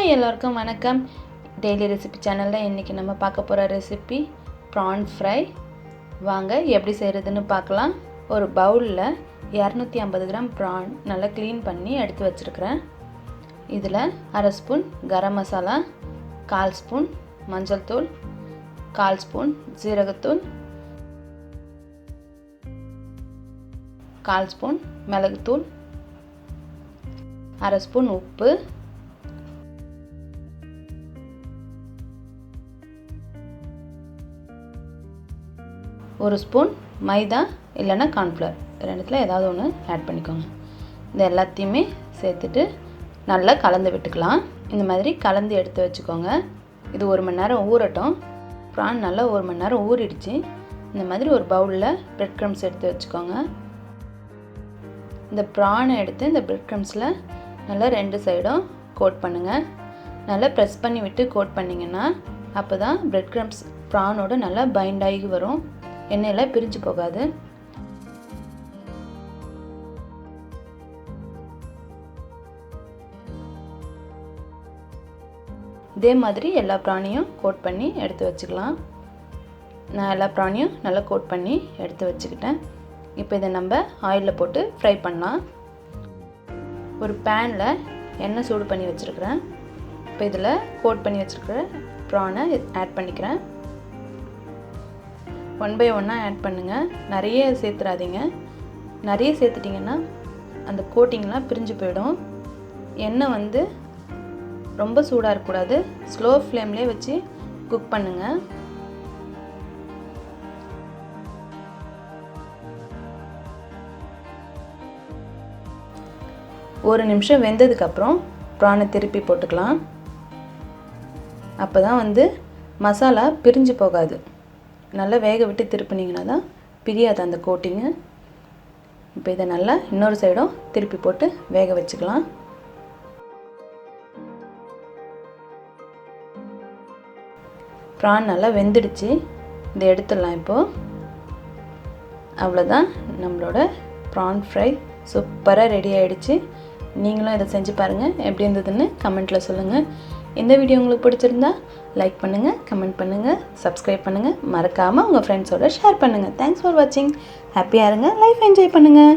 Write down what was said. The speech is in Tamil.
ஹாய் எல்லாருக்கும் வணக்கம். டெய்லி ரெசிபி சேனலில் இன்றைக்கி நம்ம பார்க்க போகிற ரெசிபி ப்ரான் ஃப்ரை. வாங்க எப்படி செய்கிறதுன்னு பார்க்கலாம். ஒரு பவுலில் 250 கிராம் ப்ரான் நல்லா க்ளீன் பண்ணி எடுத்து வச்சுருக்கிறேன். இதில் அரை ஸ்பூன் கரம் மசாலா, 1/4 ஸ்பூன் மஞ்சள் தூள், 1/4 ஸ்பூன் ஜீரகத்தூள், 1/4 ஸ்பூன் மிளகுத்தூள், அரை ஸ்பூன் உப்பு, ஒரு ஸ்பூன் மைதா இல்லைன்னா கார்ன்ஃப்ளவர், ரெண்டுத்தில் ஏதாவது ஒன்று ஆட் பண்ணிக்கோங்க. இது எல்லாத்தையுமே சேர்த்துட்டு நல்லா கலந்து விட்டுக்கலாம். இந்த மாதிரி கலந்து எடுத்து வச்சுக்கோங்க. இது 1 மணி நேரம் ஊறட்டும். ப்ரான் நல்லா 1 மணி நேரம் ஊறிடுச்சு. இந்த மாதிரி ஒரு பவுலில் பிரெட் க்ரம்ஸ் எடுத்து வச்சுக்கோங்க. இந்த ப்ரானை எடுத்து இந்த பிரெட் க்ரம்ஸில் நல்லா 2 சைடும் கோட் பண்ணுங்கள். நல்லா ப்ரெஸ் பண்ணி விட்டு கோட் பண்ணிங்கன்னா அப்போ தான் பிரெட் க்ரம்ஸ் ப்ரானோட நல்லா பைண்ட் ஆகி வரும். எண்ணெயில் பிரிஞ்சு போகாது. இதே மாதிரி எல்லா ப்ரானையும் கோட் பண்ணி எடுத்து வச்சுக்கலாம். நான் எல்லா ப்ரானையும் நல்லா கோட் பண்ணி எடுத்து வச்சுக்கிட்டேன். இப்போ இதை நம்ம ஆயிலில் போட்டு ஃப்ரை பண்ணலாம். ஒரு பேனில் எண்ணெய் சூடு பண்ணி வச்சுருக்கிறேன். இப்போ இதில் கோட் பண்ணி வச்சுருக்கிற ப்ரானை ஆட் பண்ணிக்கிறேன். 1 by 1 ஆட் பண்ணுங்கள். நிறைய சேர்த்துறாதீங்க. நிறைய சேர்த்துட்டிங்கன்னா அந்த கோட்டிங்லாம் பிரிஞ்சு போயிடும். எண்ணெய் ரொம்ப சூடாக இருக்கக்கூடாது. ஸ்லோ ஃப்ளேம்லேயே வச்சு குக் பண்ணுங்கள். ஒரு நிமிஷம் வெந்ததுக்கப்புறம் ப்ரானை திருப்பி போட்டுக்கலாம். அப்போ தான் மசாலா பிரிஞ்சு போகாது. நல்லா வேக விட்டு திருப்பினீங்கன்னா தான் பிரியாது அந்த கோட்டிங்கு. இப்போ இதை நல்லா இன்னொரு சைடும் திருப்பி போட்டு வேக வச்சுக்கலாம். ப்ரான் நல்லா வெந்துடுச்சு. இதை எடுத்துடலாம். இப்போது அவ்வளோதான், நம்மளோட ப்ரான் ஃப்ரை சூப்பராக ரெடி ஆகிடுச்சு. நீங்களும் இதை செஞ்சு பாருங்கள். எப்படி இருந்ததுன்னு கமெண்ட்டில் சொல்லுங்கள். இந்த வீடியோ உங்களுக்கு பிடிச்சிருந்தா லைக் பண்ணுங்கள், கமெண்ட் பண்ணுங்கள், சப்ஸ்கிரைப் பண்ணுங்கள். மறக்காமல் உங்கள் ஃப்ரெண்ட்ஸோட ஷேர் பண்ணுங்கள். தேங்க்ஸ் ஃபார் வாட்சிங். ஹாப்பியாக இருங்க, லைஃப் என்ஜாய் பண்ணுங்கள்.